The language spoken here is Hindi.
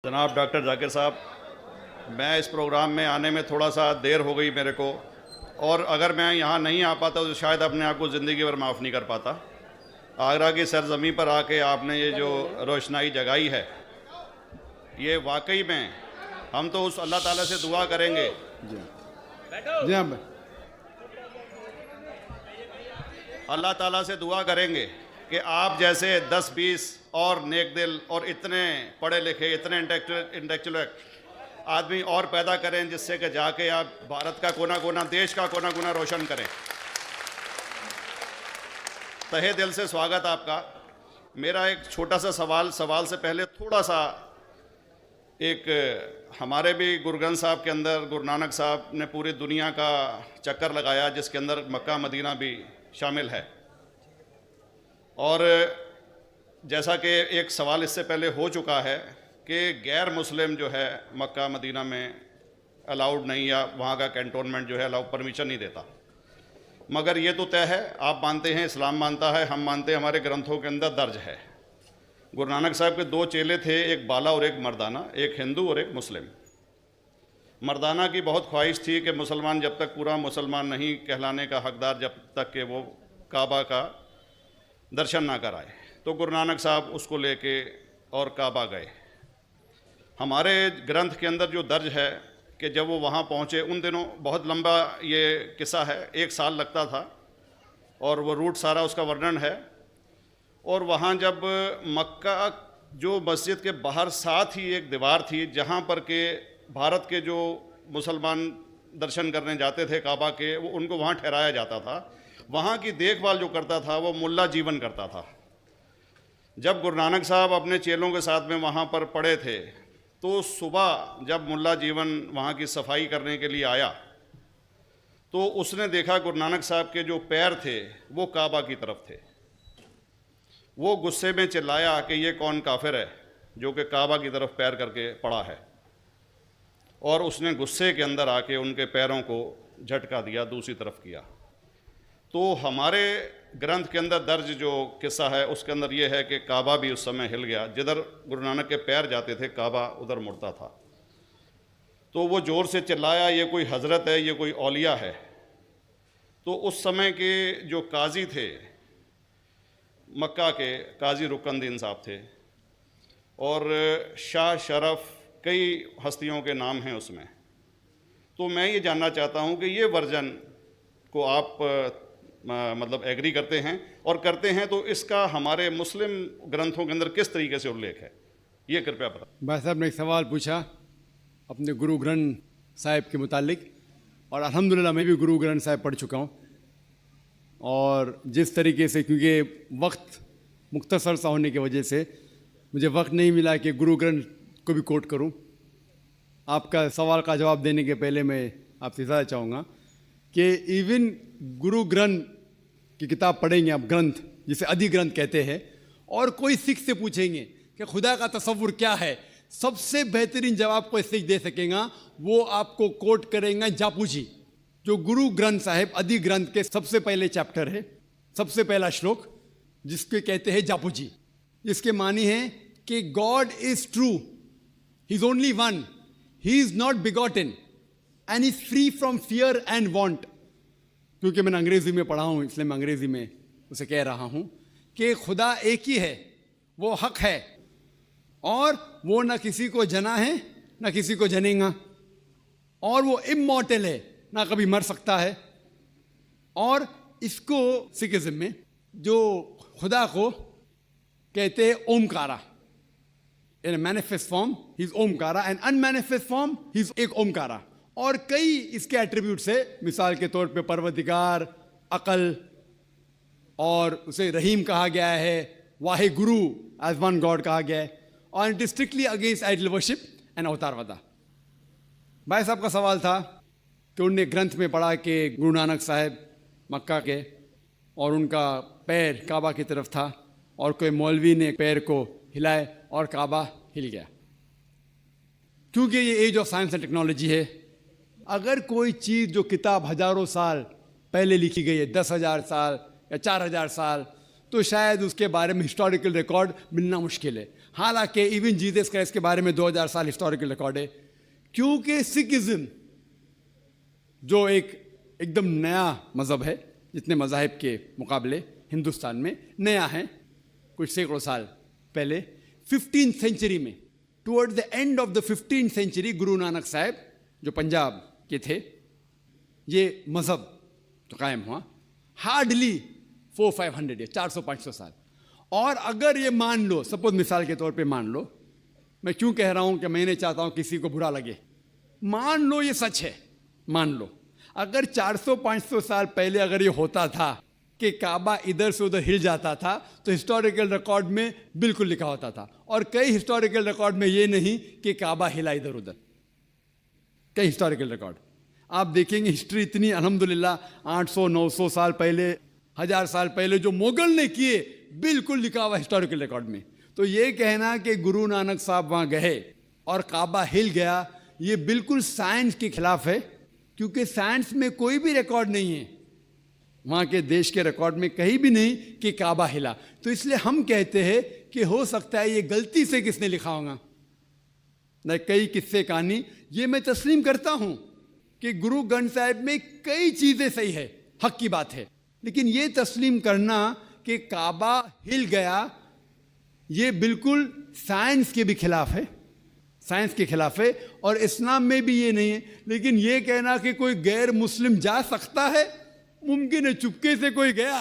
जनाब डॉक्टर जाकिर साहब, मैं इस प्रोग्राम में आने में थोड़ा सा देर हो गई मेरे को, और अगर मैं यहाँ नहीं आ पाता तो शायद अपने आप को ज़िंदगी भर माफ़ नहीं कर पाता। आगरा की सरजमी पर आके आपने ये जो रोशनाई जगाई है, ये वाकई में हम तो उस अल्लाह ताला से दुआ करेंगे। जी हाँ। अल्लाह ताला से दुआ करेंगे कि आप जैसे 10-20 और नेक दिल और इतने पढ़े लिखे, इतने इंटेलेक्चुअल आदमी और पैदा करें, जिससे कि जाके आप भारत का कोना कोना, देश का कोना कोना रोशन करें। तहे दिल से स्वागत आपका। मेरा एक छोटा सा सवाल से पहले थोड़ा सा, एक हमारे भी गुरु ग्रंथ साहब के अंदर गुरु नानक साहब ने पूरी दुनिया का चक्कर लगाया, जिसके अंदर मक्का मदीना भी शामिल है। और जैसा कि एक सवाल इससे पहले हो चुका है कि गैर मुस्लिम जो है मक्का मदीना में अलाउड नहीं, या वहाँ का कैंटोनमेंट जो है अलाउ परमिशन नहीं देता। मगर ये तो तय है, आप मानते हैं, इस्लाम मानता है, हम मानते हैं, हमारे ग्रंथों के अंदर दर्ज है। गुरु नानक साहब के 2 चेले थे, एक बाला और एक मर्दाना, एक हिंदू और एक मुस्लिम। मर्दाना की बहुत ख्वाहिश थी कि मुसलमान जब तक पूरा मुसलमान नहीं कहलाने का हकदार, जब तक कि वो काबा का दर्शन ना कराए, तो गुरु नानक साहब उसको लेके और काबा गए। हमारे ग्रंथ के अंदर जो दर्ज है कि जब वो वहाँ पहुँचे, उन दिनों बहुत लंबा ये किस्सा है, 1 साल लगता था, और वो रूट सारा उसका वर्णन है। और वहाँ जब मक्का, जो मस्जिद के बाहर साथ ही एक दीवार थी, जहाँ पर के भारत के जो मुसलमान दर्शन करने जाते थे काबा के, वो उनको वहाँ ठहराया जाता था। वहाँ की देखभाल जो करता था वो मुल्ला जीवन करता था। जब गुरु नानक साहब अपने चेलों के साथ में वहाँ पर पड़े थे, तो सुबह जब मुल्ला जीवन वहाँ की सफाई करने के लिए आया, तो उसने देखा गुरु नानक साहब के जो पैर थे वो काबा की तरफ थे। वो गुस्से में चिल्लाया कि ये कौन काफिर है जो कि काबा की तरफ पैर करके पड़ा है, और उसने गुस्से के अंदर आके उनके पैरों को झटका दिया, दूसरी तरफ किया। तो हमारे ग्रंथ के अंदर दर्ज जो किस्सा है उसके अंदर ये है कि काबा भी उस समय हिल गया। जिधर गुरु नानक के पैर जाते थे काबा उधर मुड़ता था। तो वो ज़ोर से चिल्लाया, ये कोई हज़रत है, ये कोई औलिया है। तो उस समय के जो काजी थे मक्का के, काजी रुकनुद्दीन साहब थे, और शाह शरफ, कई हस्तियों के नाम हैं उसमें। तो मैं ये जानना चाहता हूँ कि ये वर्जन को आप मतलब एग्री करते हैं, और करते हैं तो इसका हमारे मुस्लिम ग्रंथों के अंदर किस तरीके से उल्लेख है, ये कृपया बताएं। भाई साहब ने एक सवाल पूछा अपने गुरु ग्रंथ साहिब के मुतालिक, और अल्हम्दुलिल्लाह मैं भी गुरु ग्रंथ साहिब पढ़ चुका हूँ। और जिस तरीके से, क्योंकि वक्त मुख्तसर सा होने की वजह से मुझे वक्त नहीं मिला कि गुरु ग्रंथ को भी कोट करूं। आपका सवाल का जवाब देने के पहले मैं आपसे ज़्यादा चाहूँगा कि इवन गुरु ग्रंथ की किताब पढ़ेंगे आप, ग्रंथ जिसे अधिग्रंथ कहते हैं, और कोई सिख से पूछेंगे कि खुदा का तसव्वुर क्या है, सबसे बेहतरीन जवाब कोई सिख दे सकेगा, वो आपको कोट करेंगे जापू जी, जो गुरु ग्रंथ साहिब अधिग्रंथ के सबसे पहले चैप्टर है, सबसे पहला श्लोक, जिसके कहते हैं जापू जी। इसके मानी है कि God is true, he is only one, he is not begotten and is free from fear and want. क्योंकि मैंने अंग्रेजी में पढ़ा हूँ, इसलिए मैं अंग्रेजी में उसे कह रहा हूँ कि खुदा एक ही है, वो हक है, और वो ना किसी को जना है ना किसी को जनेगा, और वो इमॉर्टल है, ना कभी मर सकता है। और इसको सिखिज्म में जो खुदा को कहते हैं Omkara, in manifest form he is Omkara, and unmanifest form he is एक ओमकारा। और कई इसके एट्रीब्यूट्स है, मिसाल के तौर पे परवरदिगार, अकल, और उसे रहीम कहा गया है, Wahe Guru as one God कहा गया है, और it is strictly against idol worship and अवतारवादा। भाई साहब का सवाल था कि उनने ग्रंथ में पढ़ा कि गुरु नानक साहब मक्का के, और उनका पैर काबा की तरफ था, और कोई मौलवी ने पैर को हिलाए और काबा हिल गया। क्योंकि ये age of science and technology है, अगर कोई चीज़ जो किताब हजारों साल पहले लिखी गई है, 10,000 साल या 4,000 साल, तो शायद उसके बारे में हिस्टोरिकल रिकॉर्ड मिलना मुश्किल है। हालांकि इवन जीसस क्राइस्ट के बारे में 2000 साल हिस्टोरिकल रिकॉर्ड है, क्योंकि सिखिज्म जो एकदम नया मज़हब है, जितने मज़ाहिब के मुकाबले हिंदुस्तान में नया है, कुछ सैकड़ों साल पहले 15th सेंचुरी में, towards the end of the 15th century, Guru Nanak साहब जो पंजाब के थे, ये मज़हब तो कायम हुआ हार्डली 400-500 ईयर, 400-500 साल। और अगर ये मान लो, सपोज मिसाल के तौर पे मान लो, मैं क्यों कह रहा हूं कि मैं नहीं चाहता हूं किसी को बुरा लगे, मान लो ये सच है, मान लो अगर 400-500 साल पहले अगर ये होता था कि काबा इधर से उधर हिल जाता था, तो हिस्टोरिकल रिकॉर्ड में बिल्कुल लिखा होता था। और कई हिस्टोरिकल रिकॉर्ड में ये नहीं कि काबा हिला इधर उधर, कई हिस्टोरिकल रिकॉर्ड आप देखेंगे। हिस्ट्री इतनी अल्हम्दुलिल्लाह 800-900 साल पहले, 1000 साल पहले जो मुगल ने किए, बिल्कुल लिखा हुआ हिस्टोरिकल रिकॉर्ड में। तो ये कहना कि गुरु नानक साहब वहाँ गए और काबा हिल गया, ये बिल्कुल साइंस के खिलाफ है, क्योंकि साइंस में कोई भी रिकॉर्ड नहीं है, वहाँ के देश के रिकॉर्ड में कहीं भी नहीं कि काबा हिला। तो इसलिए हम कहते हैं कि हो सकता है ये गलती से किसने लिखा होगा, न कई किस्से कहानी। ये मैं तस्लीम करता हूँ कि गुरु ग्रंथ साहिब में कई चीज़ें सही है, हक की बात है, लेकिन ये तस्लीम करना कि काबा हिल गया, ये बिल्कुल साइंस के भी खिलाफ है, साइंस के खिलाफ है। और इस्लाम में भी ये नहीं है। लेकिन ये कहना कि कोई गैर मुस्लिम जा सकता है, मुमकिन है चुपके से कोई गया